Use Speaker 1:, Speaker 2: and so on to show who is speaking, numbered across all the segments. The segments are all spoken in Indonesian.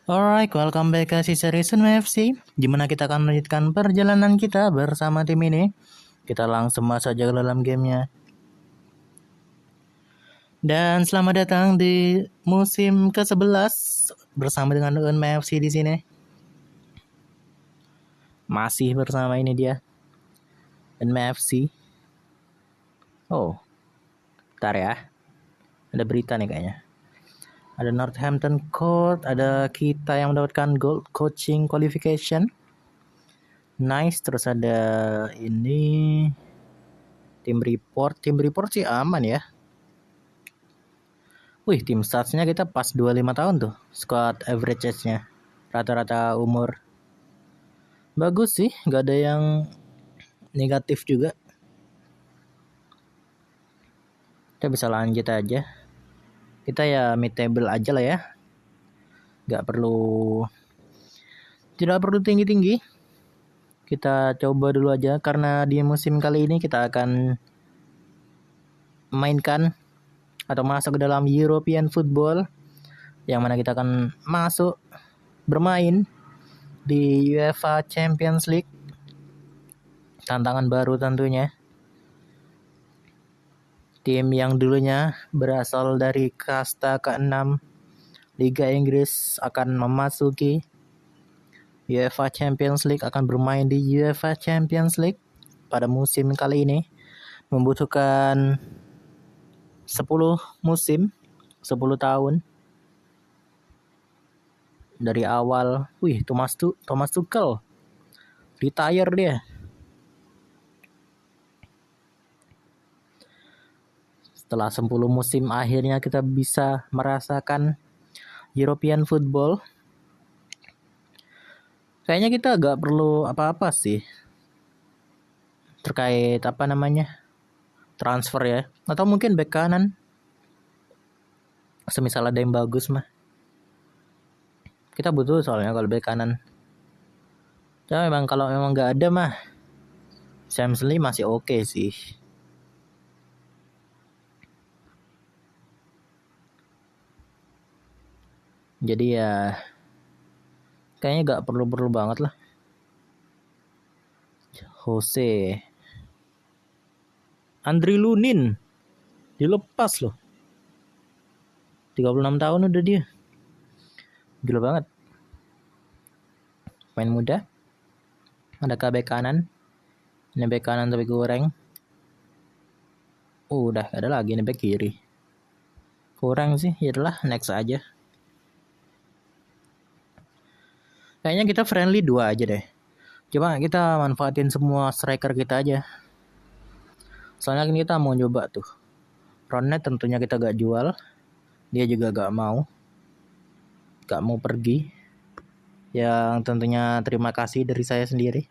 Speaker 1: Alright, welcome back ke seri Sun FC, di mana kita akan melanjutkan perjalanan kita bersama tim ini. Kita langsung masuk saja ke dalam gamenya. Dan selamat datang di musim ke-11 bersama dengan FC di sini. Masih bersama ini dia, FC. Oh, bentar ya. Ada berita nih kayaknya. Ada Northampton Court, ada kita yang mendapatkan Gold Coaching Qualification. Nice, terus ada ini tim report sih aman ya. Wih, tim statsnya kita pas 25 tahun tuh, squad average age-nya, rata-rata umur. Bagus sih, gak ada yang negatif juga. Kita bisa lanjut aja. Kita ya mid table aja lah ya. Tidak perlu tinggi-tinggi. Kita coba dulu aja, karena di musim kali ini kita akan mainkan atau masuk ke dalam European Football, yang mana kita akan masuk bermain di UEFA Champions League. Tantangan baru tentunya. Tim yang dulunya berasal dari kasta ke-6 Liga Inggris akan memasuki UEFA Champions League, akan bermain di UEFA Champions League pada musim kali ini. Membutuhkan 10 musim, 10 tahun. Dari awal, Thomas Tuchel retire dia. Setelah 10 musim akhirnya kita bisa merasakan European Football. Kayaknya kita gak perlu apa-apa sih terkait transfer ya, atau mungkin bek kanan. Semisal ada yang bagus mah, kita butuh soalnya kalau bek kanan. Cuma kalau memang gak ada mah, Sam Lee masih oke sih. Jadi ya kayaknya gak perlu banget lah. Jose Andri Lunin dilepas loh. 36 tahun udah dia. Gila banget. Main muda. Ada bek kanan. Ini bek kanan tapi goreng. Udah gak ada lagi nih bek kiri. Kurang sih, ya adalah next aja. Kayaknya kita friendly 2 aja deh. Coba kita manfaatin semua striker kita aja. Soalnya kita mau coba tuh. Ronnet tentunya kita gak jual. Dia juga gak mau pergi. Yang tentunya terima kasih dari saya sendiri.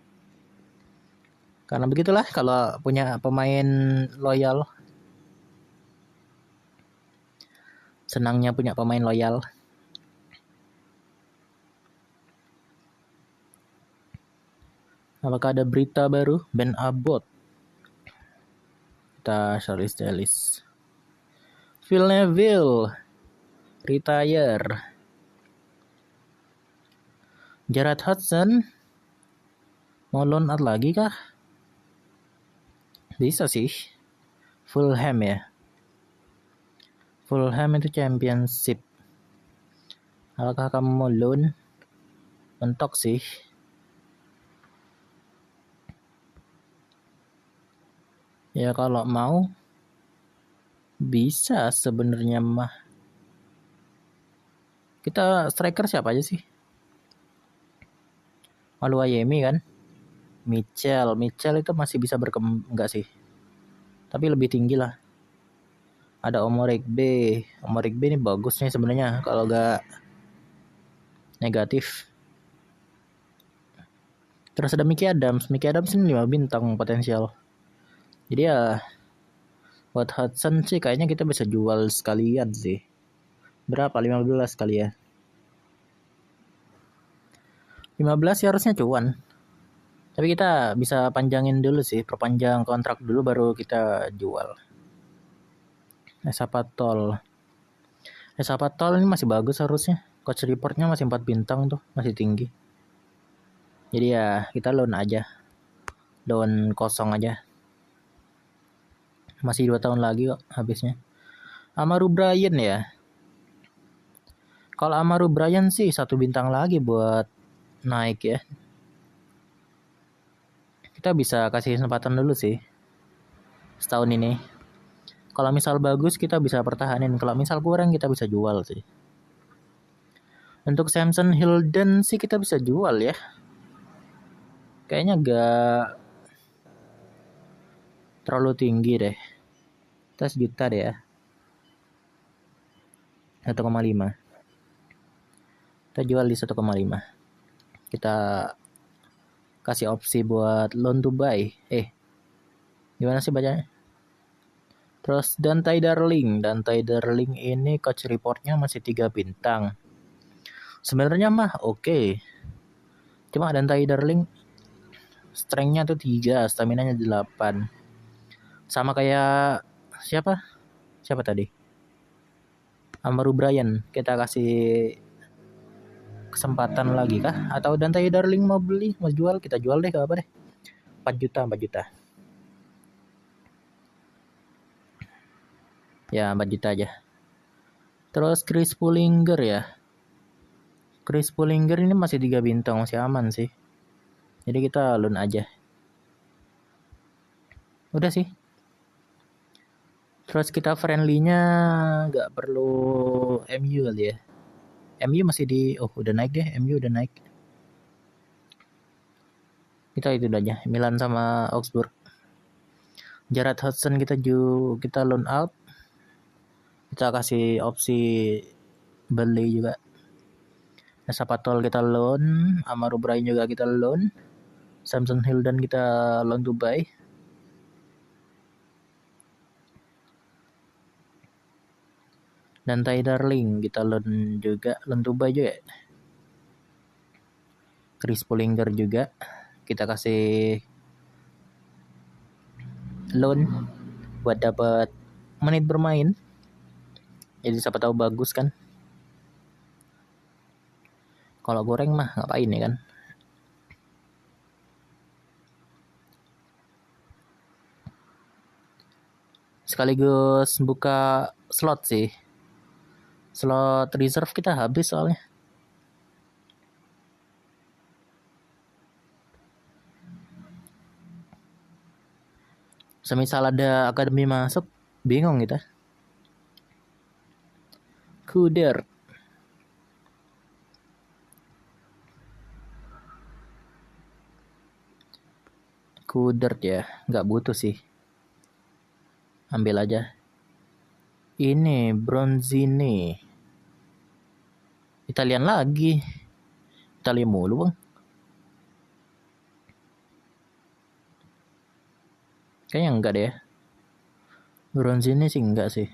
Speaker 1: Karena begitulah kalau punya pemain loyal. Senangnya punya pemain loyal. Apakah ada berita baru? Ben Abbott. Kita Charles Dalis. Phil Neville retire. Gerard Hudson mau loan out lagi kah? Bisa sih. Fulham ya. Fulham itu championship. Apakah kamu mau loan? Mentok sih. Ya kalau mau bisa sebenarnya mah. Kita striker siapa aja sih? Oluwayemi kan? Mitchell itu masih bisa berkembang enggak sih? Tapi lebih tinggi lah. Ada Omorek B ini bagus nih sebenarnya kalau enggak negatif. Terus ada Mickey Adams ini 5 bintang potensial. Jadi ya buat Hudson sih kayaknya kita bisa jual sekalian sih. Berapa? 15 kali ya. 15 sih harusnya cuan. Tapi kita bisa panjangin dulu sih, perpanjang kontrak dulu baru kita jual. Esapatol ini masih bagus harusnya. Coach reportnya masih 4 bintang tuh, masih tinggi. Jadi ya kita loan aja. Loan kosong aja. Masih 2 tahun lagi kok habisnya. Amaru Bryan ya. Kalau Amaru Bryan sih 1 bintang lagi buat naik ya. Kita bisa kasih kesempatan dulu sih. Setahun ini. Kalau misal bagus kita bisa pertahanin. Kalau misal kurang kita bisa jual sih. Untuk Samson Hilden sih kita bisa jual ya. Kayaknya agak terlalu tinggi deh. Kita sejuta deh ya. 1,5. Kita jual di 1,5. Kita kasih opsi buat loan to buy. Gimana sih bacanya? Terus Dante Darling ini coach reportnya masih 3 bintang. Sebenarnya mah oke. Cuma Dante Darling strength-nya tuh 3, stamina-nya 8. Sama kayak siapa tadi? Amaru Bryan. Kita kasih kesempatan lagi kah? Atau Dante Darling mau beli, mau jual, kita jual deh, gak apa deh. 4 juta. Ya 4 juta aja. Terus Chris Pullinger ya. Chris Pullinger ini masih 3 bintang, masih aman sih. Jadi kita loan aja. Udah sih. Terus kita friendly-nya gak perlu MU kali ya. MU masih udah naik deh. MU udah naik. Kita itu aja. Milan sama Augsburg. Jarrad Hudson kita loan out. Kita kasih opsi beli juga. Sapatol kita loan, Amaru Bryan juga kita loan, Samson Hilden kita loan to buy. Dan Ty Darling kita loan to buy juga. Chris Pullinger juga kita kasih loan buat dapat menit bermain. Jadi siapa tahu bagus kan. Kalau goreng mah ngapain ya kan. Sekaligus buka slot sih. Slot reserve kita habis soalnya. Semisal ada akademi masuk, bingung kita. Kudert ya, nggak butuh sih. Ambil aja. Ini Bronzini. Italian lagi. Italia mulu bang. Kayaknya enggak deh. Bronzini sih enggak sih.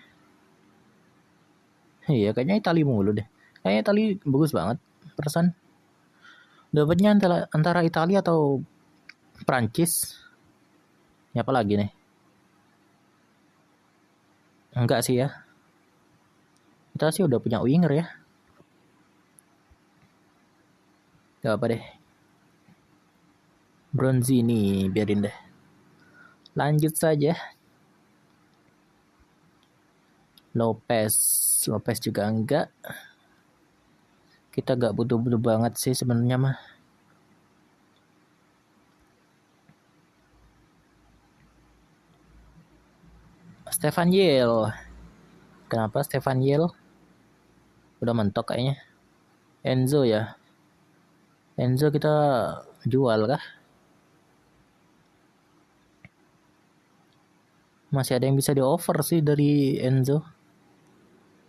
Speaker 1: Iya kayaknya Italia mulu deh. Kayaknya Italia bagus banget. Perasaan dapatnya antara Italia atau Prancis. Ya apa lagi nih? Enggak sih ya. Kita sih udah punya winger ya. Gak apa deh. Bronzini biarin deh. Lanjut saja. Lopez juga enggak. Kita gak butuh-butuh banget sih sebenarnya mah. Stefan Yel. Kenapa Stefan Yel? Udah mentok kayaknya. Enzo ya. Enzo kita jual kah? Masih ada yang bisa di offer sih dari Enzo.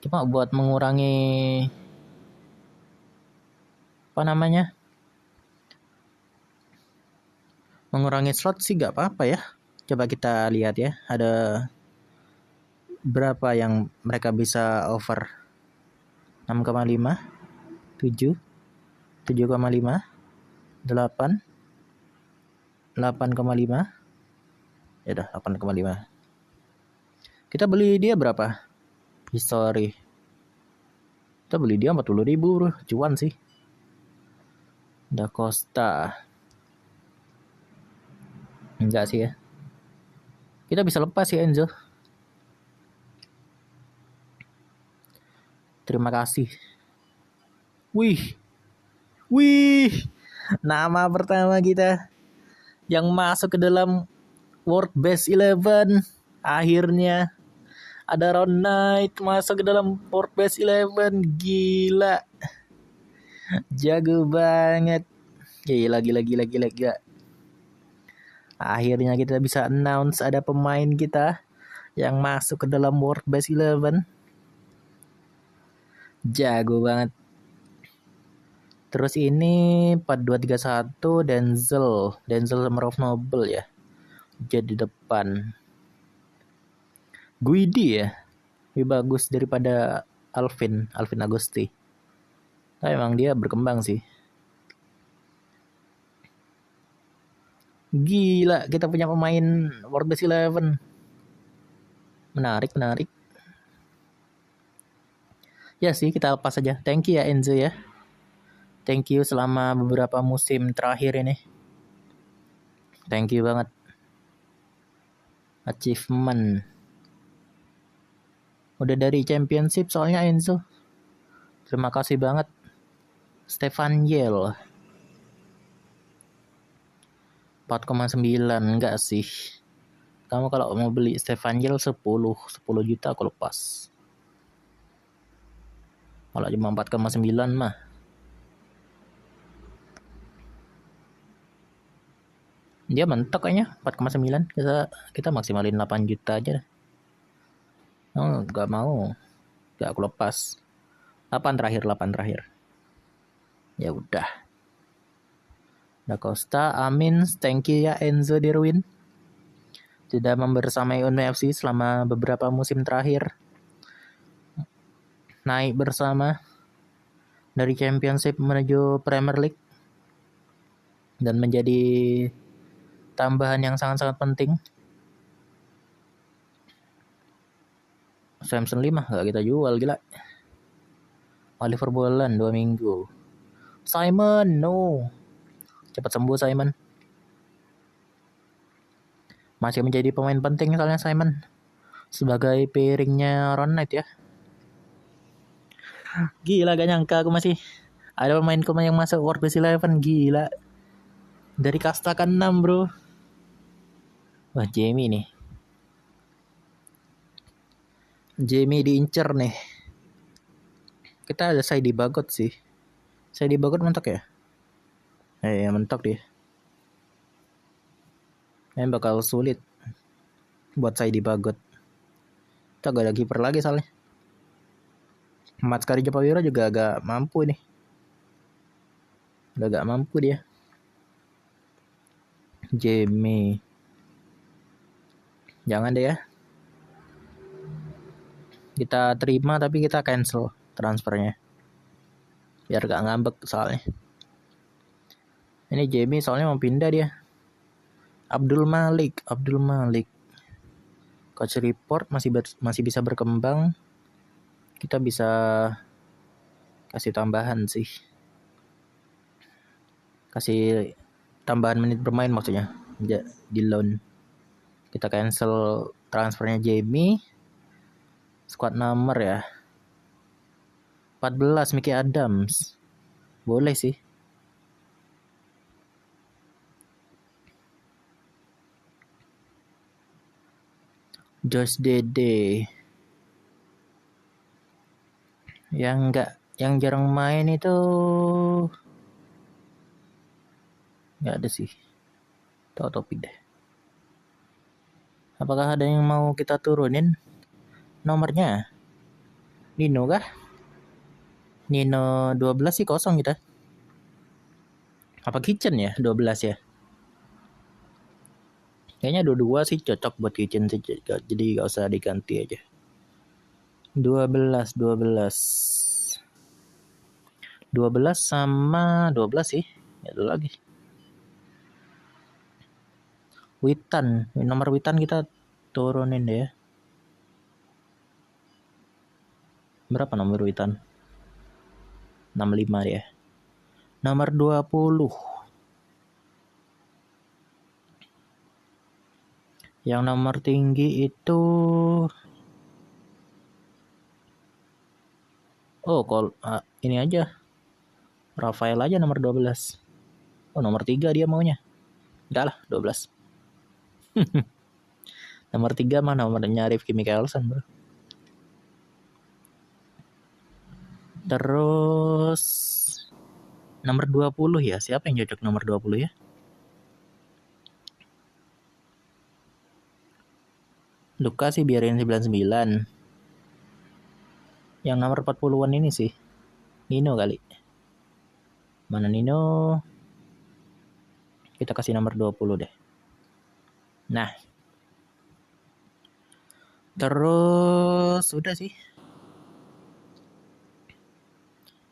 Speaker 1: Cuma buat mengurangi mengurangi slot sih gak apa-apa ya. Coba kita lihat ya. Ada berapa yang mereka bisa offer? 6,5, 7, 7,5, 8, 8,5. Ya udah 8,5. Kita beli dia berapa? History. Kita beli dia 40.000 bro, cuan sih. Da Costa. Enggak sih ya. Kita bisa lepas ya Enzo. Terima kasih. Wih. Nama pertama kita yang masuk ke dalam World Best 11. Akhirnya ada Ron Knight masuk ke dalam World Best 11. Gila. Jago banget. Gila. Akhirnya kita bisa announce ada pemain kita yang masuk ke dalam World Best 11. Jago banget. Terus ini 4231 Denzel sama Rolf Noble ya. Jadi depan. Guidi ya. Lebih bagus daripada Alvin Agusti. Tapi emang dia berkembang sih. Gila, kita punya pemain World Best 11. Menarik. Ya sih, kita lepas aja. Thank you ya Enzo ya. Thank you selama beberapa musim terakhir ini. Thank you banget. Achievement. Udah dari championship soalnya Enzo. Terima kasih banget. Stefan Yel. 4,9 enggak sih. Kamu kalau mau beli Stefan Yel 10 juta aku lepas. Kalau cuma 4,9 mah. Dia mentok kayaknya 4,9. Kita maksimalin 8 juta aja. Oh, enggak mau. Enggak aku lepas. 8 terakhir. Ya udah. Da Costa, amin. Thank you ya Enzo Dirwin. Sudah membersamai Unme FC selama beberapa musim terakhir. Naik bersama dari Championship menuju Premier League. Dan menjadi tambahan yang sangat-sangat penting. Samson 5 gak kita jual, gila. Oliver Boland 2 minggu. Simon, no. Cepat sembuh Simon. Masih menjadi pemain penting soalnya Simon. Sebagai pairingnya Ron Knight ya. Gila, gak nyangka aku masih ada pemainku yang masuk World Best 11. Gila. Dari kasta ke-6 bro. Wah Jamie nih. Jamie diincer nih. Kita ada Saidi Bagot sih. Saidi Bagot mentok ya? Ya mentok dia. Ini bakal sulit buat Saidi Bagot. Kita gak ada kiper lagi soalnya. Matskari Japawira juga agak mampu nih. Udah agak mampu dia. Jamie. Jangan deh ya. Kita terima tapi kita cancel transfernya. Biar gak ngambek soalnya. Ini Jamie soalnya mau pindah dia. Abdul Malik. Coach report masih bisa berkembang. Kita bisa kasih tambahan sih. Kasih tambahan menit bermain maksudnya. Di loan. Kita cancel transfernya Jamie. Squad number ya. 14 Mickey Adams. Boleh sih. Josh Dede. Yang jarang main itu nggak ada sih. Tahu topik deh. Apakah ada yang mau kita turunin nomornya? Nino kah? Nino 12 sih kosong kita. Apa Kitchen ya 12 ya? Kayaknya 22 sih cocok buat Kitchen sih. Jadi gak usah diganti aja. 12 sama 12 sih. Ya dulu lagi. Witan. Nomor Witan kita turunin deh ya. Berapa nomor Witan? 65 dia. Nomor 20. Yang nomor tinggi itu ini aja. Rafael aja nomor 12. Oh, nomor 3 dia maunya. Enggak lah, 12. Nomor 3 mah nomornya Rifki Mickelson, bro. Terus nomor 20 ya. Siapa yang cocok nomor 20 ya? Luka sih biarin 99. Yang nomor 40-an ini sih Nino kali. Mana Nino? Kita kasih nomor 20 deh. Nah. Terus udah sih.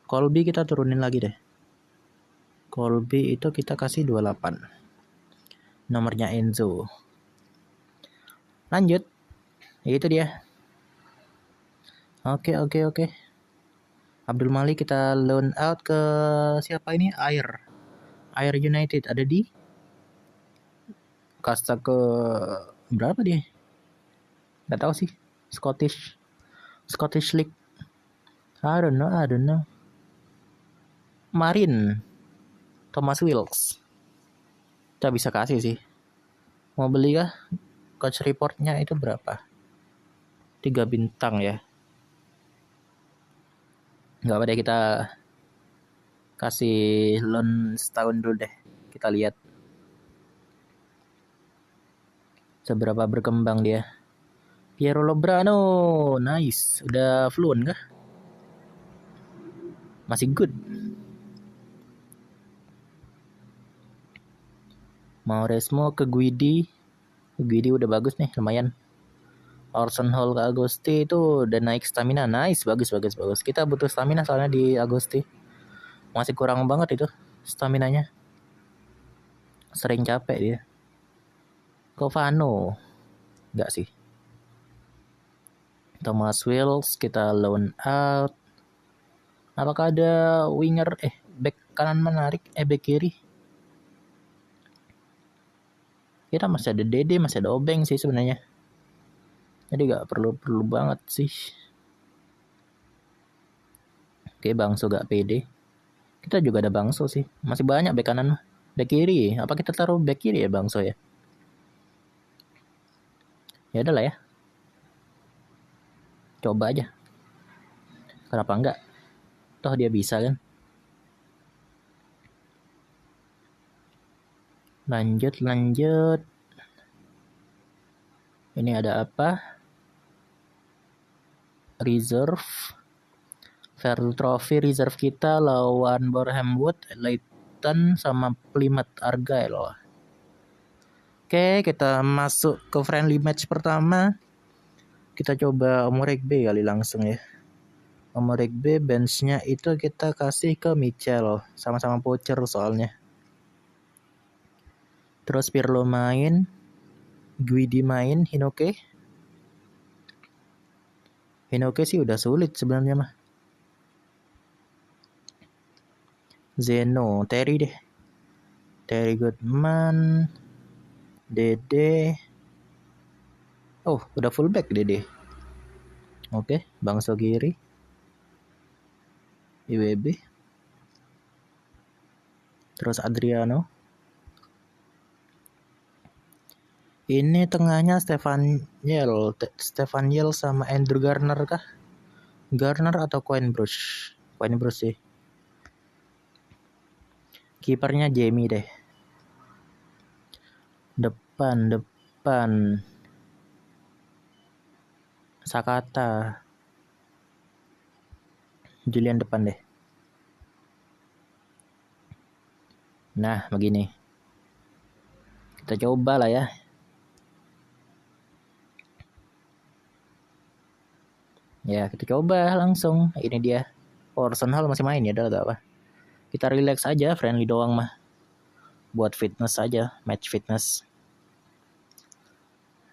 Speaker 1: Colby kita turunin lagi deh. Colby itu kita kasih 28. Nomornya Enzo. Lanjut. Itu dia. Oke. Abdul Malik kita loan out ke siapa ini? Air United ada di kasta ke berapa dia? Gak tahu sih. Scottish League. I don't know. Marin Thomas Wilkes. Kita bisa kasih sih. Mau beli kah? Coach reportnya itu berapa? 3 bintang ya. Gak apa deh, kita kasih loan setahun dulu deh. Kita lihat seberapa berkembang dia. Piero Lobrano, nice. Udah fluent kah? Masih good. Mauresmo ke Guidi udah bagus nih, lumayan. Orson Hall ke Agusti itu udah naik stamina, nice, bagus. Kita butuh stamina soalnya di Agusti. Masih kurang banget itu staminanya. Sering capek dia. Covano, enggak sih. Thomas Wills kita loan out. Apakah ada winger back kanan menarik back kiri? Kita masih ada Dede, masih ada Obeng sih sebenarnya. Jadi gak perlu banget sih. Oke, Bangso gak pede. Kita juga ada Bangso sih. Masih banyak bek kanan mah. Bek kiri, apa kita taruh bek kiri ya Bangso ya? Ya udah lah ya. Coba aja. Kenapa enggak? Toh dia bisa kan. Lanjut. Ini ada apa? Reserve. Fairfield Trophy reserve kita lawan Boreham Wood, Leighton sama Plymouth Argyle. Oke, kita masuk ke friendly match pertama. Kita coba Omorek B kali langsung ya. Omorek B benchnya itu kita kasih ke Mitchell. Sama-sama poacher soalnya. Terus Pirlo main. Guidi main. Hinoke sih udah sulit sebenarnya mah. Zeno, Terry Goodman, Dede. Oh, udah fullback Dede. Oke, Bangso kiri. IWB. Terus Adriano. Ini tengahnya Stefan Yell sama Andrew Garner kah? Garner atau Quinn Bruce sih. Kipernya Jamie deh. Depan Sakata. Julian depan deh. Nah, begini. Kita coba lah ya. Ya, kita coba langsung. Ini dia. Orson Hall masih main ya, udah gak apa. Kita relax aja, friendly doang mah. Buat fitness aja, match fitness.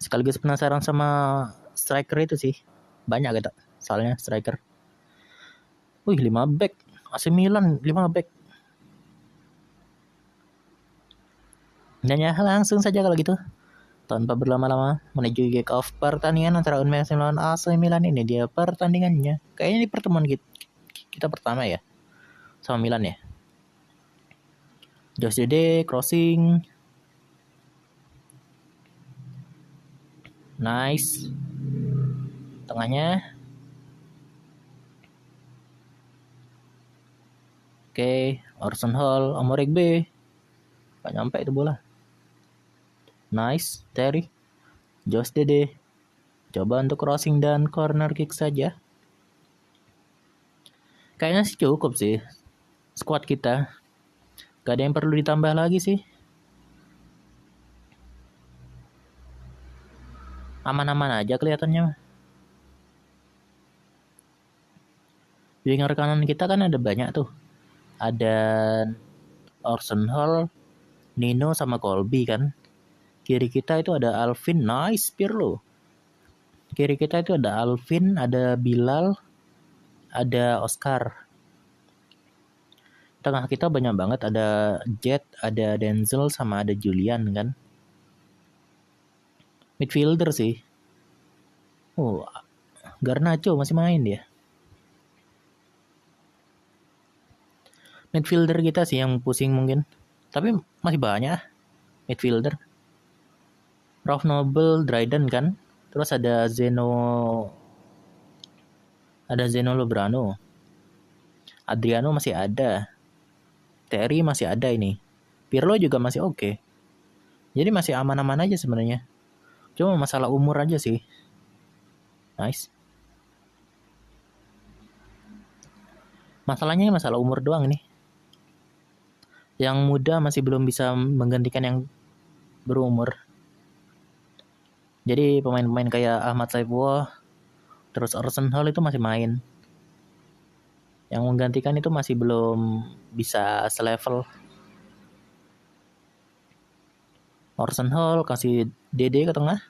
Speaker 1: Sekaligus penasaran sama striker itu sih. Banyak gitu, soalnya striker. 5 back. AC Milan 5 back. Dan ya langsung saja kalau gitu, tanpa berlama-lama menuju kick off pertandingan antara Union Berlin melawan AC Milan. Ini dia pertandingannya. Kayaknya ini pertemuan kita pertama ya sama Milan ya. Josh Dede crossing. Nice. Tengahnya. Oke, Orson Hall, Omorek B. Gak nyampe itu bola. Nice, Terry. Josh Dede. Coba untuk crossing dan corner kick saja. Kayaknya sih cukup sih squad kita. Gak ada yang perlu ditambah lagi sih. Aman-aman aja kelihatannya. Winger kanan kita kan ada banyak tuh. Ada Orson Hall, Nino sama Colby kan. Kiri kita itu ada Alvin, nice Pirlo. Kiri kita itu ada Alvin, ada Bilal, ada Oscar. Tengah kita banyak banget, ada Jet, ada Denzel sama ada Julian kan. Midfielder sih. Oh, Garnacho masih main dia. Midfielder kita sih yang pusing mungkin. Tapi masih banyak midfielder. Ralph Noble, Dryden kan. Terus ada Zeno Lobrano. Adriano masih ada. Terry masih ada ini. Pirlo juga masih oke. Jadi masih aman-aman aja sebenarnya. Cuma masalah umur aja sih. Nice. Masalahnya masalah umur doang nih. Yang muda masih belum bisa menggantikan yang berumur. Jadi pemain-pemain kayak Ahmad Saifullah, terus Orson Hall itu masih main. Yang menggantikan itu masih belum bisa selevel. Orson Hall kasih Dede ke tengah.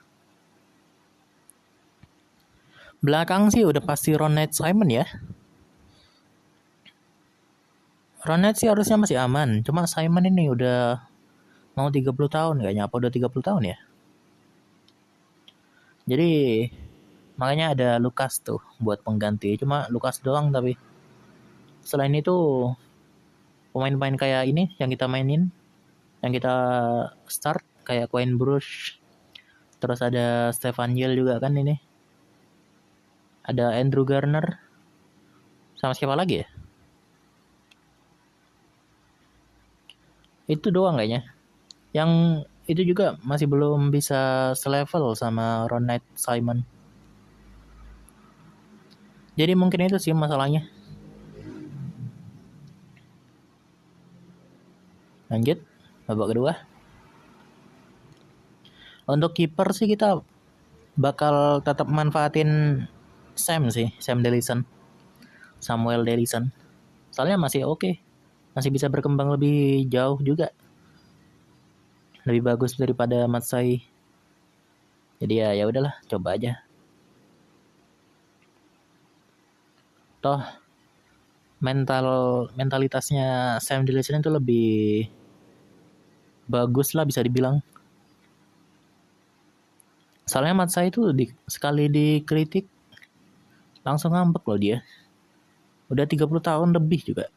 Speaker 1: Belakang sih udah pasti Ronald Simon ya. Ronald sih harusnya masih aman. Cuma Simon ini udah mau 30 tahun kayaknya. Apa udah 30 tahun ya? Jadi makanya ada Lucas tuh buat pengganti. Cuma Lucas doang tapi. Selain itu pemain-pemain kayak ini yang kita mainin, yang kita start kayak Quinn Bruce. Terus ada Stefan Yel juga kan ini. Ada Andrew Garner. Sama siapa lagi ya? Itu doang kayaknya. Yang itu juga masih belum bisa selevel sama Ronald Simon. Jadi mungkin itu sih masalahnya. Lanjut, babak kedua. Untuk kiper sih kita bakal tetap manfaatin Sam Dellison. Samuel Dellison. Soalnya masih oke. Masih bisa berkembang lebih jauh juga. Lebih bagus daripada Matsai. Jadi ya udahlah, coba aja. Toh mentalitasnya Sam Dillon itu lebih bagus lah bisa dibilang. Soalnya Matsai itu sekali dikritik langsung ngambek loh dia. Udah 30 tahun lebih juga.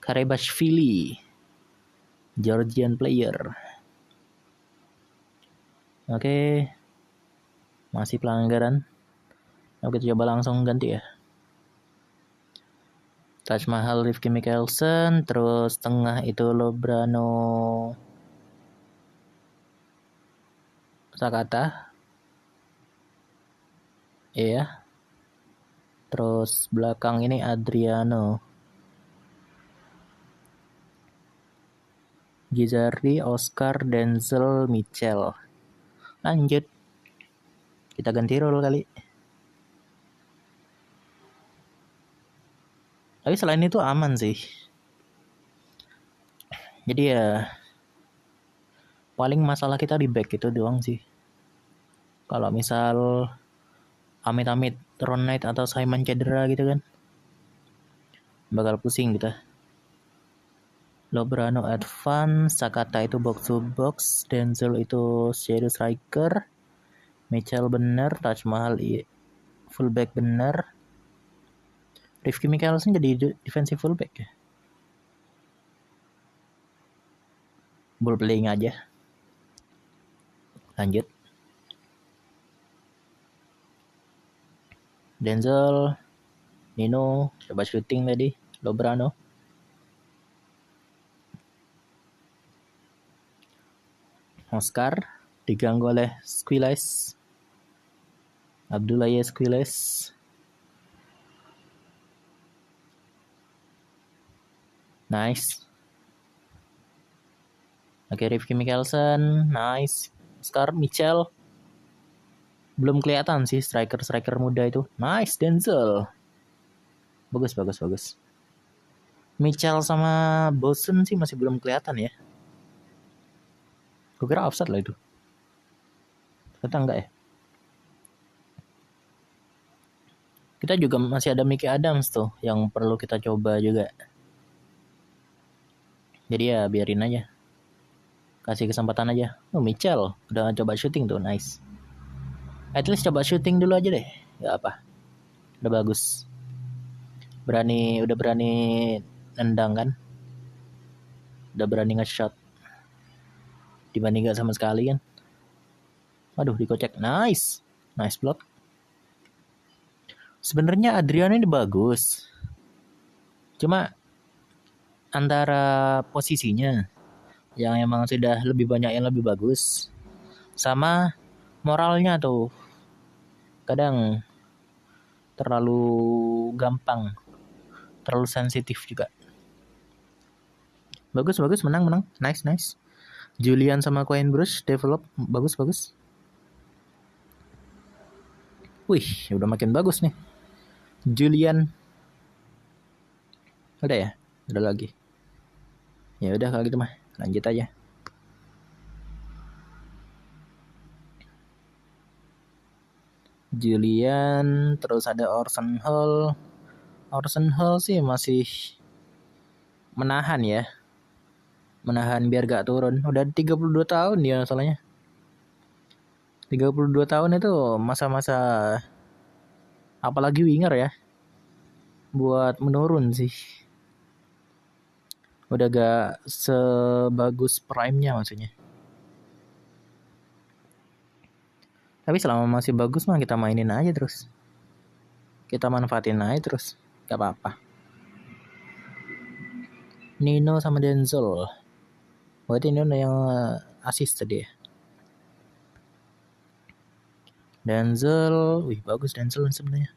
Speaker 1: Karebashvili, Georgian player. Oke. Masih pelanggaran. Oke, kita coba langsung ganti ya. Taj Mahal, Rifki Mikkelsen, terus tengah itu Lobrano, Sakata. Iya. Terus belakang ini Adriano. Gizardi, Oscar, Denzel, Mitchell. Lanjut. Kita ganti role kali. Tapi selain itu aman sih. Jadi ya paling masalah kita di back itu doang sih. Kalau misal amit-amit Ron Knight atau Simon cedera gitu kan, bakal pusing kita. Lobrano advance, Sakata itu box to box, Denzel itu shadow striker, Mitchell bener, Taj Mahal fullback bener, Rifki Mickelson jadi defensive fullback ya. Ball playing aja. Lanjut. Denzel, Nino coba shooting tadi, Lobrano. Oscar diganggu oleh Squiles. Abdullah Squiles. Nice. Oke, Rifki Mickelson, nice. Oscar, Mitchell. Belum kelihatan sih striker muda itu. Nice, Denzel. Bagus. Mitchell sama Bosun sih masih belum kelihatan ya. Gue kira offside lah itu. Ternyata enggak ya. Kita juga masih ada Mickey Adams tuh yang perlu kita coba juga. Jadi ya biarin aja. Kasih kesempatan aja. Oh, Mitchell udah coba shooting tuh, nice. At least coba shooting dulu aja deh. Gak apa. Udah bagus. Udah berani nendang kan. Udah berani nge-shot. Dibanding gak sama sekali kan. Aduh, dikocek. Nice block. Sebenarnya Adriano ini bagus. Cuma antara posisinya yang emang sudah lebih banyak yang lebih bagus sama moralnya tuh kadang terlalu gampang, terlalu sensitif juga. Bagus, menang. Nice. Julian sama Quinn Bruce develop bagus. Wih, udah makin bagus nih. Julian. Udah ya? Udah lagi. Ya udah kalau gitu mah, lanjut aja. Julian, terus ada Orson Hall. Orson Hall sih masih menahan ya. Menahan biar gak turun. Udah 32 tahun dia soalnya. 32 tahun itu masa-masa apalagi winger ya. Buat menurun sih. Udah gak sebagus prime-nya maksudnya. Tapi selama masih bagus mah kita mainin aja terus. Kita manfaatin aja terus. Gak apa-apa. Nino sama Denzel. Berarti ini yang assist tadi ya. Denzel, wih bagus Denzel sebenarnya.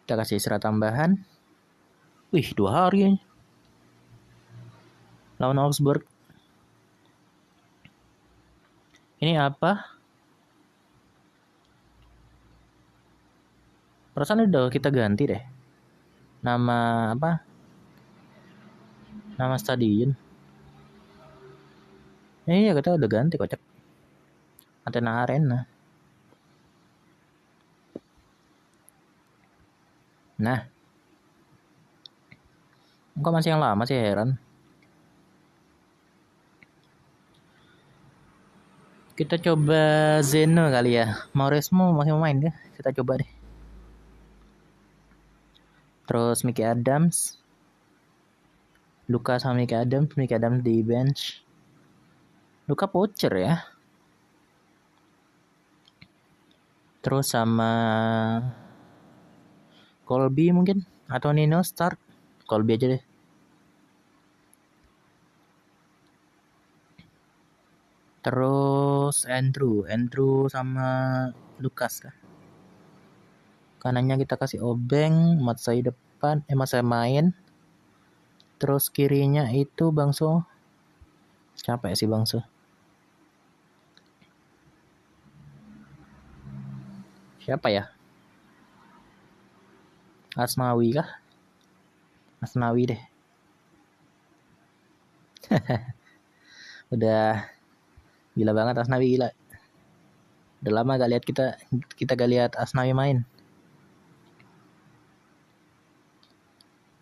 Speaker 1: Kita kasih istirahat tambahan. Wih 2 hari ya. Lawan Augsburg. Ini apa? Perasaan udah kita ganti deh. Nama apa? Nama stadion. Iya kita udah ganti kocak. Athena Arena. Nah. Kok masih yang lama sih, heran. Kita coba Zeno kali ya. Mauresmo masih mau main kan? Kita coba deh. Terus Mickey Adams. Luka sama Mickey Adams di bench. Luka poacher ya. Terus sama Colby mungkin. Atau Nino start. Colby aja deh. Terus Andrew sama Lukas kah? Kanannya kita kasih Obeng, Matsai depan, Matsai main. Terus kirinya itu Bangso. Capek sih Bangso. Siapa ya? Asnawi kah? Asnawi deh. Udah gila banget Asnawi, gila. Udah lama gak lihat kita gak lihat Asnawi main.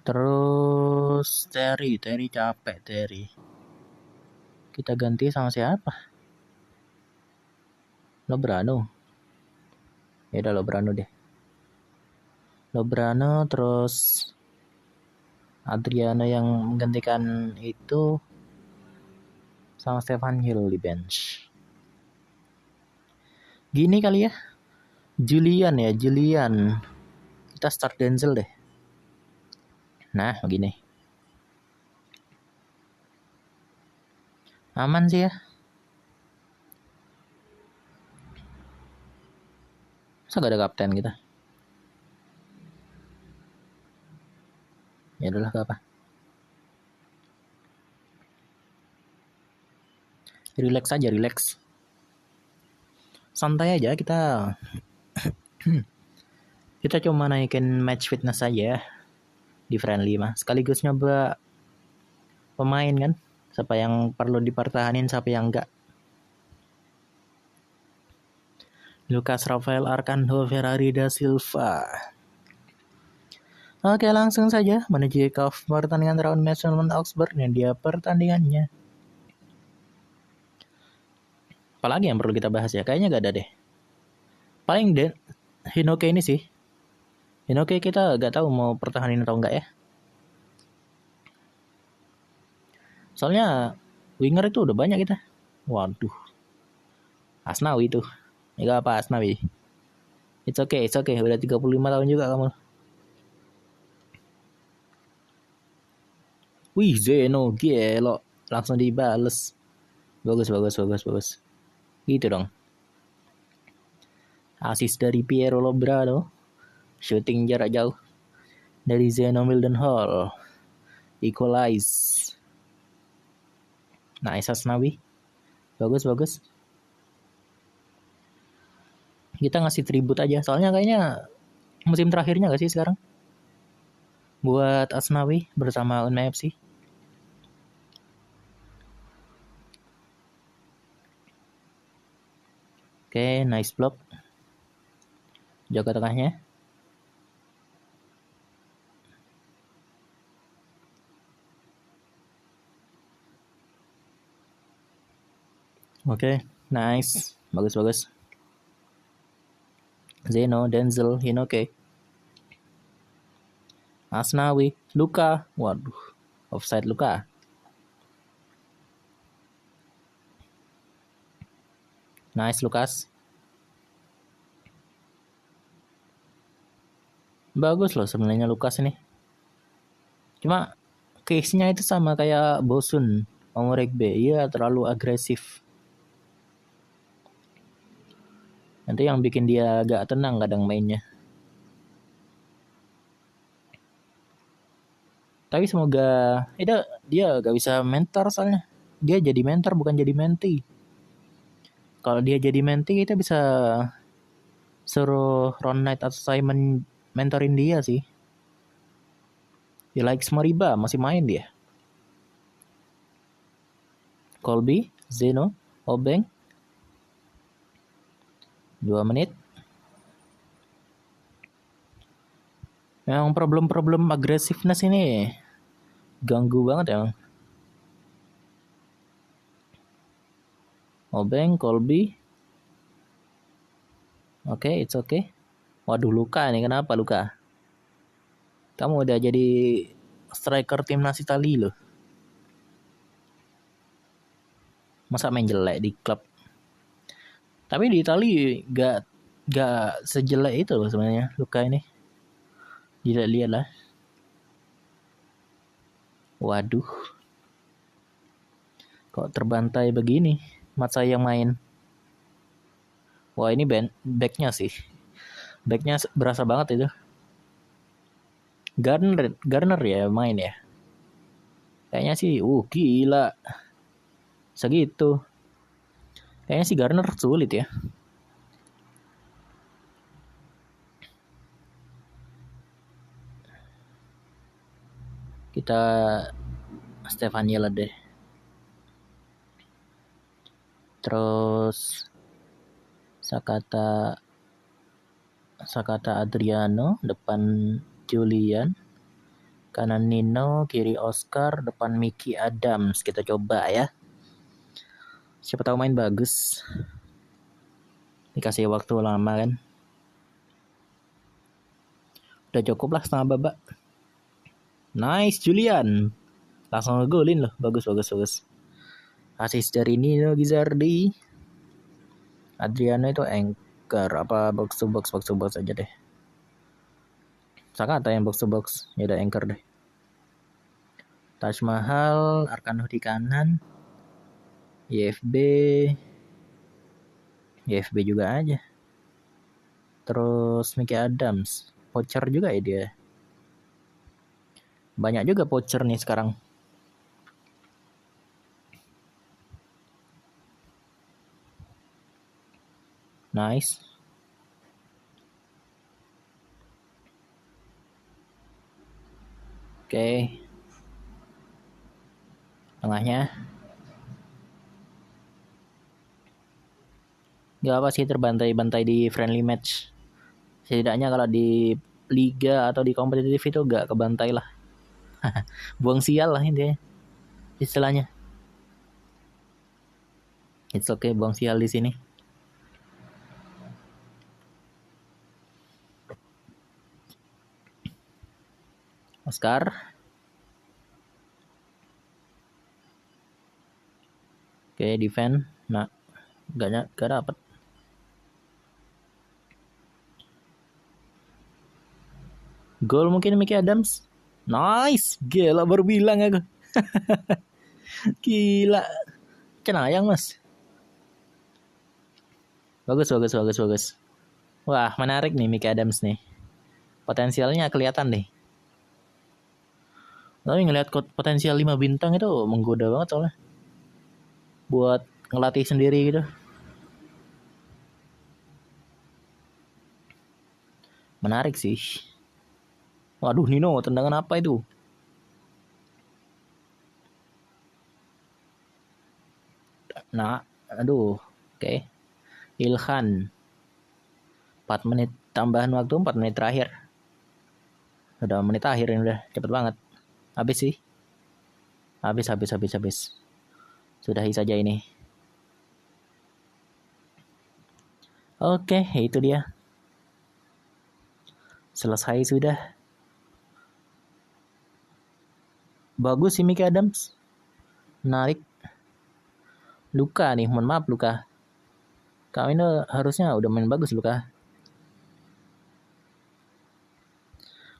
Speaker 1: Terus Terry capek Terry. Kita ganti sama siapa? Lobrano. Ya udah Lobrano deh. Lobrano terus Adriano yang menggantikan itu sama Stefan Hill di bench. Gini kali ya. Julian. Kita start Denzel deh. Nah, begini. Aman sih ya. Masa gak ada kapten kita? Ya udahlah, gak apa. Relax aja, relax. Santai aja kita. Kita cuma naikin match fitness aja di friendly mah. Sekaligus nyoba pemain kan. Siapa yang perlu dipertahanin, siapa yang enggak. Lucas Rafael Arcando Ferrari da Silva. Oke, langsung saja menuju ke pertandingan round match lawan Augsburg yang dia pertandingannya. Apalagi yang perlu kita bahas ya? Kayaknya gak ada deh. Paling Hinoke ini sih. Hinoke kita gak tahu mau pertahanin atau enggak ya. Soalnya winger itu udah banyak kita. Waduh. Asnawi tuh. Ya gak apa Asnawi. It's okay. Udah 35 tahun juga kamu. Wih, Zeno, gelo. Langsung dibales. Bagus. Gitu dong. Asis dari Piero Lobrano. Shooting jarak jauh dari Zeno Mildenhall. Equalize. Nice Asnawi. Bagus. Kita ngasih tribut aja. Soalnya kayaknya musim terakhirnya gak sih sekarang? Buat Asnawi bersama Unai FC. Oke, nice block. Jaga tengahnya. Oke, nice. Bagus. Zeno, Denzel, Hinoke. Asnawi, Luka. Waduh, offside Luka. Nice Lukas. Bagus loh sebenarnya Lukas ini. Cuma case-nya itu sama kayak Bosun, Omorek-B. Iya, terlalu agresif. Nanti yang bikin dia agak tenang kadang mainnya. Tapi semoga dia gak bisa mentor soalnya. Dia jadi mentor bukan jadi mentee. Kalau dia jadi mentee kita bisa suruh Ron Knight atau Simon mentorin dia sih. Dia like Moriba masih main dia. Colby, Zeno, Obeng. 2 menit. Yang problem agresifness ini ganggu banget ya. Obeng, Colby. Oke, it's okay. Waduh, Luka nih. Kenapa Luka? Kamu udah jadi striker timnas Italia loh. Masa main jelek di klub? Tapi di Italia gak sejelek itu loh sebenarnya Luka ini. Lihat lah. Waduh. Kok terbantai begini mata yang main. Wah, ini backnya sih. Backnya berasa banget itu. Garner ya main ya. Kayaknya sih gila. Segitu. Kayaknya sih Garner sulit ya. Kita Stefan Yela deh. Terus Sakata Adriano, depan Julian, kanan Nino, kiri Oscar, depan Mickey Adams. Kita coba ya. Siapa tahu main bagus. Dikasih waktu lama kan. Udah cukup lah setengah babak. Nice Julian. Langsung ngegolin loh. Bagus. Asis dari Nino Gizardi. Adriano itu anchor apa box to box aja deh. Sakata yang box to box. Ya udah anchor deh. Taj Mahal, Arkano di kanan. YFB juga aja. Terus Mickey Adams. Poacher juga ya dia. Banyak juga poacher nih sekarang. Nice. Oke. Tengahnya. Gak apa sih terbantai-bantai di friendly match. Setidaknya kalau di liga atau di kompetitif itu gak kebantai lah. Buang sial lah intinya. Istilahnya. It's okay buang sial di sini. Oscar. Oke, defend. Nah, gak dapet. Gol mungkin Mickey Adams. Nice. Gila baru bilang aku. Gila. Cenayang mas. Bagus. Wah menarik nih Mickey Adams nih. Potensialnya kelihatan deh. Tapi ngelihat potensial 5 bintang itu menggoda banget soalnya. Buat ngelatih sendiri gitu. Menarik sih. Waduh Nino, tendangan apa itu? Nah, aduh. Oke. Ilhan. 4 menit tambahan waktu, 4 menit terakhir. Udah menit akhir ini udah cepet banget. Habis sih. Habis. Sudahi saja ini. Oke, itu dia. Selesai sudah. Bagus sih Mickey Adams. Menarik. Luka nih, mohon maaf Luka. Kamu ini harusnya udah main bagus Luka.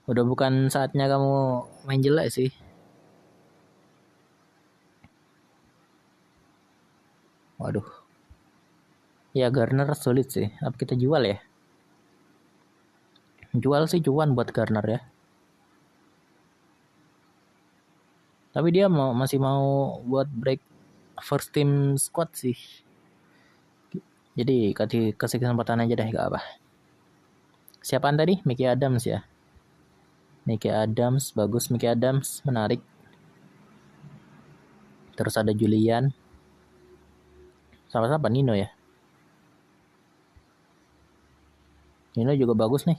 Speaker 1: Udah bukan saatnya kamu main jelek sih. Waduh. Ya Garner sulit sih. Apa kita jual ya? Jual sih cuan buat Garner ya. Tapi dia masih mau buat break first team squad sih. Jadi kasih kesempatan aja deh, gak apa. Siapaan tadi? Mickey Adams ya. Mickey Adams, bagus Mickey Adams, menarik. Terus ada Julian. Sama-sama Nino ya. Nino juga bagus nih.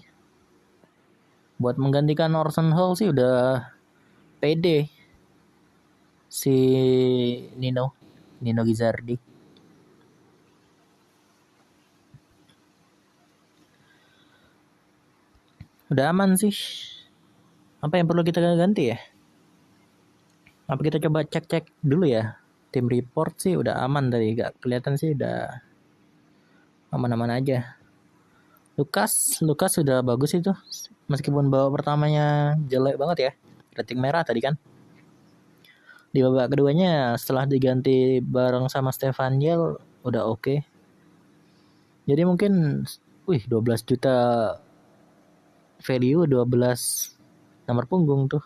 Speaker 1: Buat menggantikan Orson Hall sih udah pede. Si Nino Gizardi. Udah aman sih. Apa yang perlu kita ganti ya? Apa kita coba cek dulu ya? Tim report sih udah aman tadi. Gak kelihatan sih udah aman-aman aja. Lukas sudah bagus itu. Meskipun babak pertamanya jelek banget ya. Rating merah tadi kan. Di babak keduanya setelah diganti bareng sama Stefan Yel udah oke. Jadi mungkin 12 juta value, 12 nomor punggung tuh.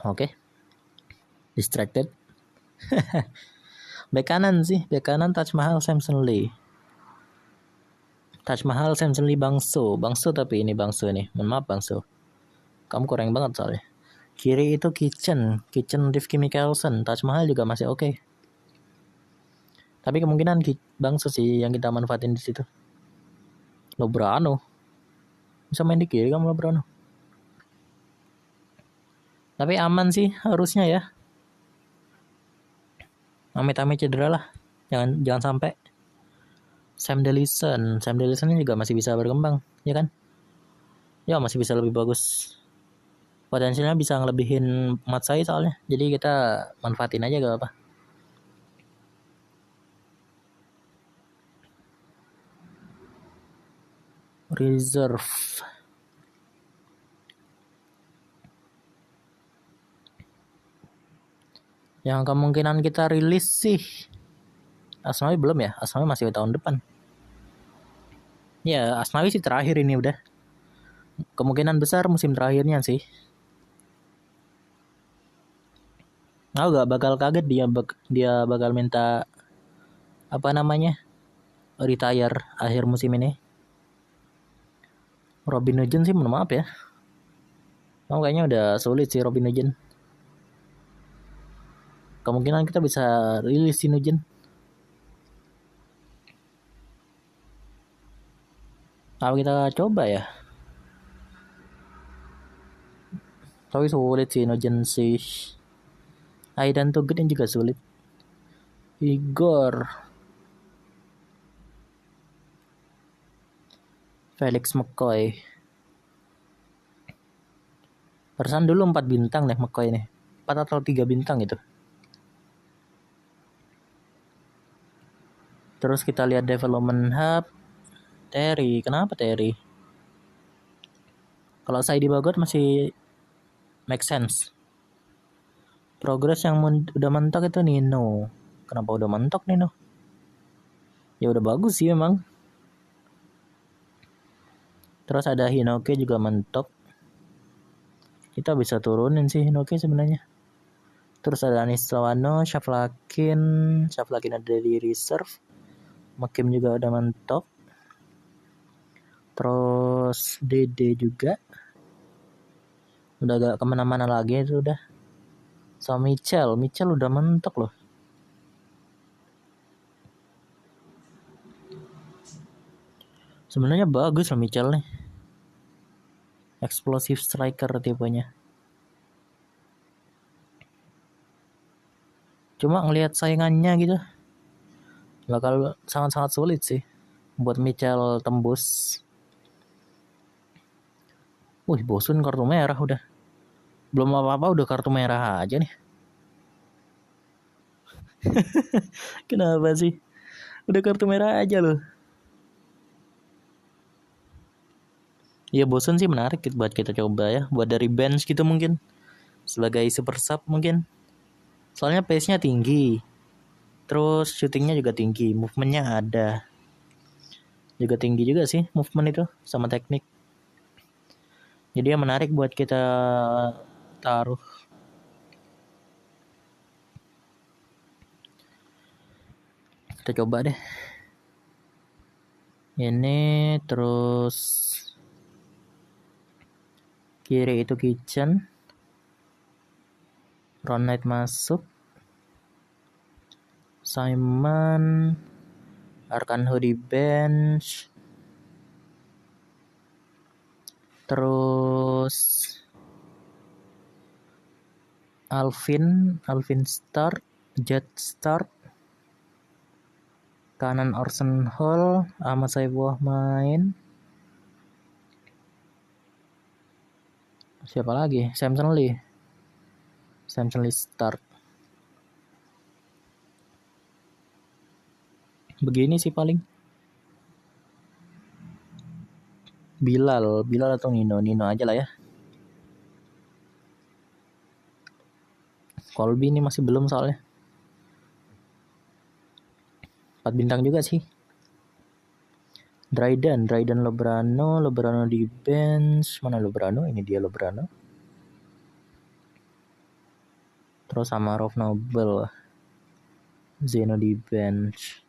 Speaker 1: Oke. Distracted. Bek kanan Taj Mahal Samson Lee. Bangso tapi ini Bangso nih. Mohon maaf Bangso. Kamu kurang banget soalnya. Kiri itu Kitchen Rifki Mickelson. Taj Mahal juga masih oke. Tapi kemungkinan Bangsa sih yang kita manfaatin di situ. Lobrano. Bisa main di kiri kamu Lobrano. Tapi aman sih harusnya ya. Amit-amit cedera lah. Jangan sampai. Sam Dellison juga masih bisa berkembang, ya kan? Ya masih bisa lebih bagus. Potensialnya bisa ngelebihin Matsai soalnya. Jadi kita manfaatin aja gak apa. Reserve. Yang kemungkinan kita rilis sih Asnawi belum ya. Asnawi masih tahun depan. Ya Asnawi sih terakhir ini udah. Kemungkinan besar musim terakhirnya sih. Aku gak bakal kaget dia bakal minta apa namanya retire akhir musim ini. Robin Nugent sih mohon maaf ya. Kayaknya udah sulit sih Robin Nugent. Kemungkinan kita bisa rilis si Nugent. Apa kita coba ya? Tapi sulit sih Nugent sih. Aidan Tugut juga sulit. Igor. Felix McCoy. Perasaan dulu 4 bintang deh McCoy nih. 4 atau 3 bintang itu. Terus kita lihat development hub. Terry. Kenapa Terry? Kalau saya di Bogor masih make sense. Progress yang udah mentok itu Nino. Kenapa udah mentok Nino? Ya udah bagus sih memang. Terus ada Hinoke juga mentok. Kita bisa turunin sih Hinoke sebenarnya. Terus ada Anis Lawano, Shaflakin ada di reserve. Makim juga udah mentok. Terus Dede juga. Udah gak kemana-mana lagi itu udah. So Mitchell udah mentok loh. Sebenarnya bagus loh Mitchell nih. Explosive striker tipenya. Cuma ngelihat saingannya gitu bakal sangat-sangat sulit sih buat Mitchell tembus. Wih, bosun kartu merah udah. Belum apa-apa udah kartu merah aja nih. Kenapa sih? Udah kartu merah aja loh. Ya bosun sih, menarik buat kita coba ya. Buat dari bench gitu mungkin. Sebagai super sub mungkin. Soalnya pace-nya tinggi. Terus shootingnya juga tinggi. Movementnya ada. Juga tinggi juga sih movement itu. Sama teknik. Jadi ya menarik buat kita taruh. Kita coba deh. Ini terus kiri itu Kitchen. Ron Knight masuk. Simon Arkanho di bench. Terus Alvin start. Jet start. Kanan Orson Hall. Ahmad Saibuah main. Siapa lagi? Samson Lee start. Begini sih paling. Bilal atau Nino aja lah ya. Colby ini masih belum soalnya. 4 bintang juga sih. Dryden Lobrano di bench. Mana Lobrano? Ini dia Lobrano. Terus Samarov Noble. Zeno di bench.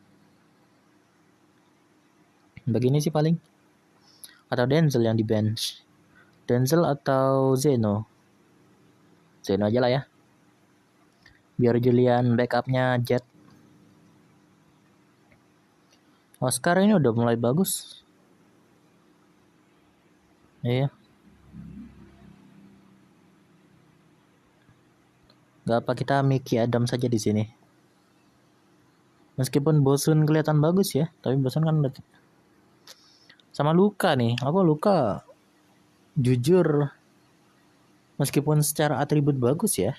Speaker 1: Begini sih paling. Atau Denzel yang di bench. Denzel atau Zeno aja lah ya. Biar Julian backupnya Jet. Oscar ini udah mulai bagus. Iya. Gak apa kita Mickey Adam saja di sini. Meskipun Bosun kelihatan bagus ya, tapi Bosun kan sama Luka nih. Aku Luka jujur meskipun secara atribut bagus ya.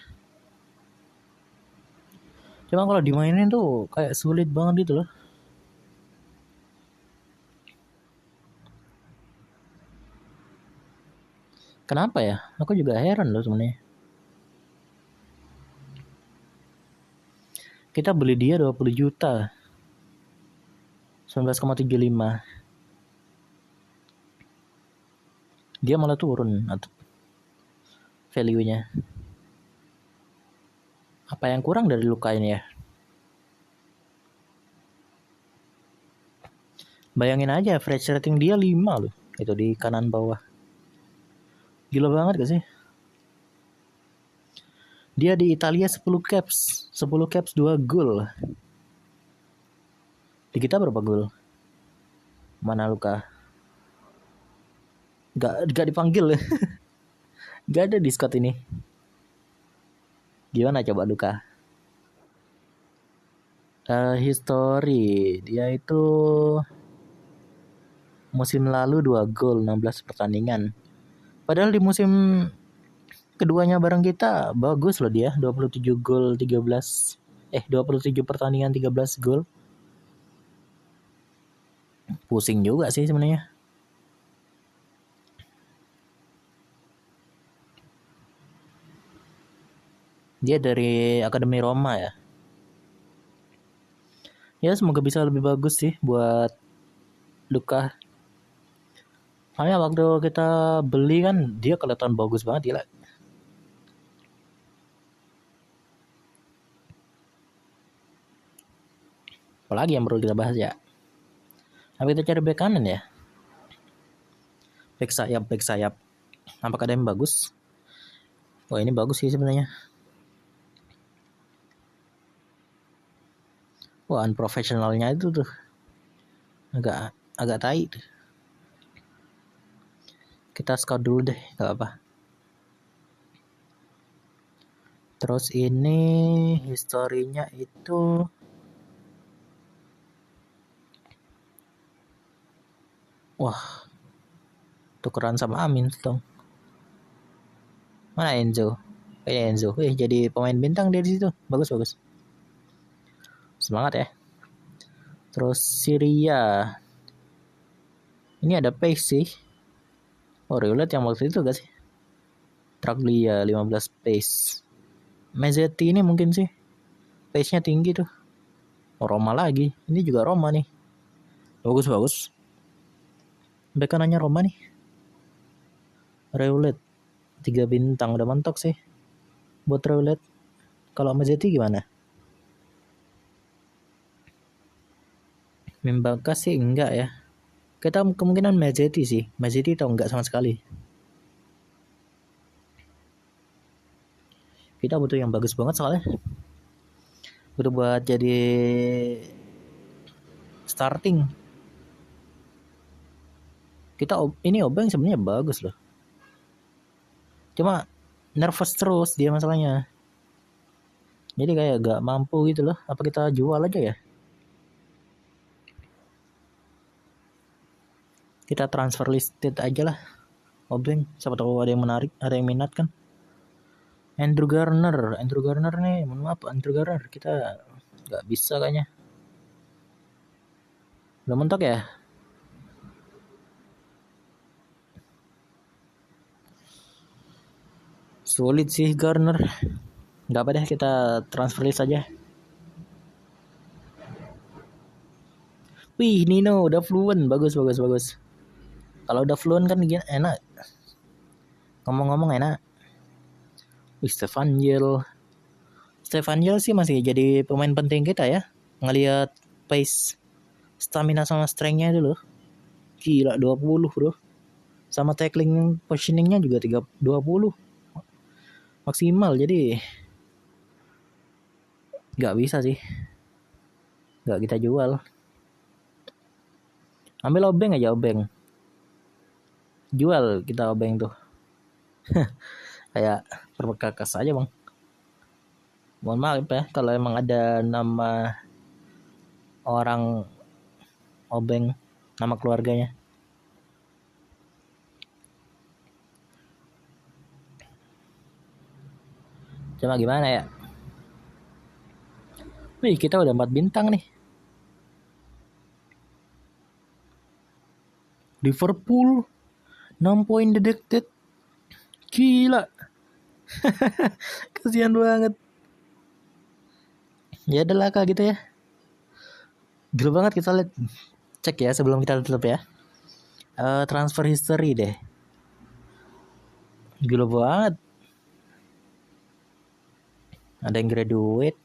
Speaker 1: Cuma kalau dimainin tuh kayak sulit banget gitu loh. Kenapa ya? Aku juga heran loh sebenarnya. Kita beli dia 20 juta. 19,75. Dia malah turun atau value-nya. Apa yang kurang dari Luka ini ya? Bayangin aja average rating dia 5 loh. Itu di kanan bawah. Gila banget gak sih? Dia di Italia 10 caps. 10 caps 2 gol. Di kita berapa gol? Mana Luka? Gak dipanggil. Gak ada di squad ini. Gimana coba Luka? History. Dia itu musim lalu 2 gol 16 pertandingan. Padahal di musim keduanya bareng kita bagus loh dia, 27 gol 27 pertandingan 13 gol. Pusing juga sih sebenarnya. Dia dari Akademi Roma ya. Ya semoga bisa lebih bagus sih buat Luka. Soalnya waktu kita beli kan dia kelihatan bagus banget gila. Apalagi yang perlu kita bahas ya. Tapi kita cari bek kanan ya. Bek sayap. Apakah ada yang bagus? Wah ini bagus sih sebenarnya. Wah unprofessionalnya itu tuh agak tai tuh. Kita scout dulu deh, gak apa. Terus ini historinya itu wah tukeran sama Amin dong. Mana Enzo? Enzo. Jadi pemain bintang dia di situ. Bagus. Semangat ya. Terus Syria. Ini ada pace sih. Oh, Reulet yang waktu itu gak sih? Traglia 15 pace. Mezzetti ini mungkin sih. Pace-nya tinggi tuh. Oh, Roma lagi. Ini juga Roma nih. Bagus. Bek kanannya Roma nih. Reulet 3 bintang udah mentok sih. Buat Reulet. Kalau Mezzetti gimana? Mimbaka sih enggak ya. Kita kemungkinan Mezzetti sih. Mezzetti atau enggak sama sekali. Kita butuh yang bagus banget soalnya. Butuh buat jadi starting. Kita ini Obeng sebenarnya bagus loh. Cuma nervous terus dia masalahnya. Jadi kayak gak mampu gitu loh. Apa kita jual aja ya? Kita transfer listed aja lah. Obeng, siapa tahu ada yang menarik, ada yang minat kan. Andrew Garner nih, mohon maaf Andrew Garner kita gak bisa kayaknya. Udah mentok ya? Sulit sih Garner. Gak apa deh kita transfer list aja. Wih Nino udah fluent, bagus. Kalau udah fluent kan enak. Ngomong-ngomong enak. Wih Stefan Yel sih masih jadi pemain penting kita ya. Ngelihat pace, stamina sama strength-nya itu loh. Gila 20 bro. Sama tackling positioningnya juga 20 maksimal. Jadi gak bisa sih. Gak kita jual. Ambil obeng aja, obeng. Jual kita obeng tuh. Kayak perbekas aja bang. Mohon maaf ya kalau emang ada nama orang obeng, nama keluarganya. Cuma gimana ya? Wih, kita udah 4 bintang nih. Liverpool 6 poin deducted. Gila. Kasihan banget. Ya adalah kak gitu ya. Gila banget, kita lihat. Cek ya sebelum kita tutup ya. Transfer history deh. Gila banget. Ada yang graduate.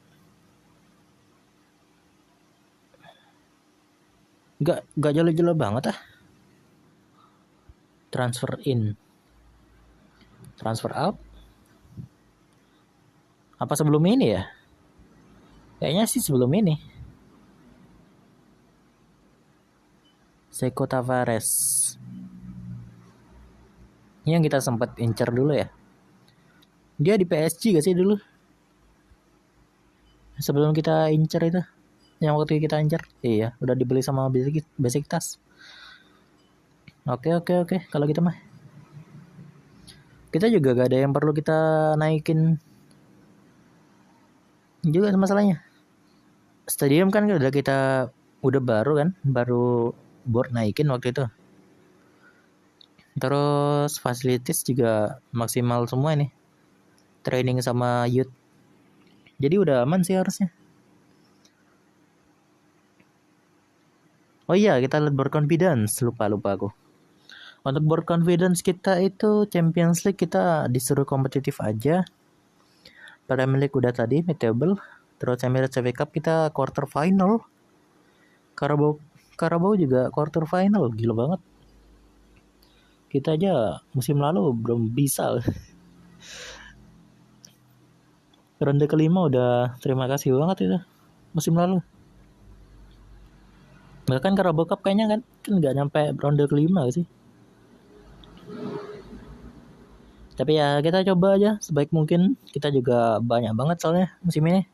Speaker 1: Gak jelo-jelo banget ah. Transfer in. Transfer out. Apa sebelum ini ya? Kayaknya sih sebelum ini. Seiko Tavares. Ini yang kita sempat incer dulu ya. Dia di PSG gak sih dulu? Sebelum kita incer itu. Yang waktu kita incer. Iya, udah dibeli sama Besiktas. Oke. Kalau gitu mah. Kita juga gak ada yang perlu kita naikin juga masalahnya. Stadium kan udah baru kan, baru board naikin waktu itu. Terus fasilitas juga maksimal semua ini. Training sama youth. Jadi udah aman sih harusnya. Oh iya, kita lihat board confidence. Lupa aku. Untuk board confidence kita itu Champions League kita disuruh kompetitif aja. Premier League udah tadi mid table. Terus Emirates FA Cup kita quarter final. Carabao juga quarter final. Gila banget. Kita aja musim lalu belum bisa. Ronde kelima udah terima kasih banget itu musim lalu. Bahkan Carabao Cup kayaknya kan nggak nyampe ronde kelima sih. Tapi ya kita coba aja sebaik mungkin. Kita juga banyak banget soalnya musim ini.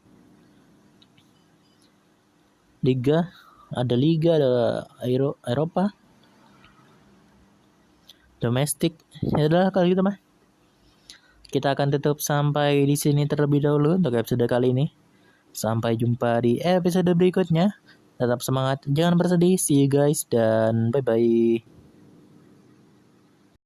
Speaker 1: Ada Liga, ada Eropa, domestik. Ya udah kalau gitu mah. Kita akan tutup sampai di sini terlebih dahulu untuk episode kali ini. Sampai jumpa di episode berikutnya. Tetap semangat, jangan bersedih. See you guys dan bye-bye.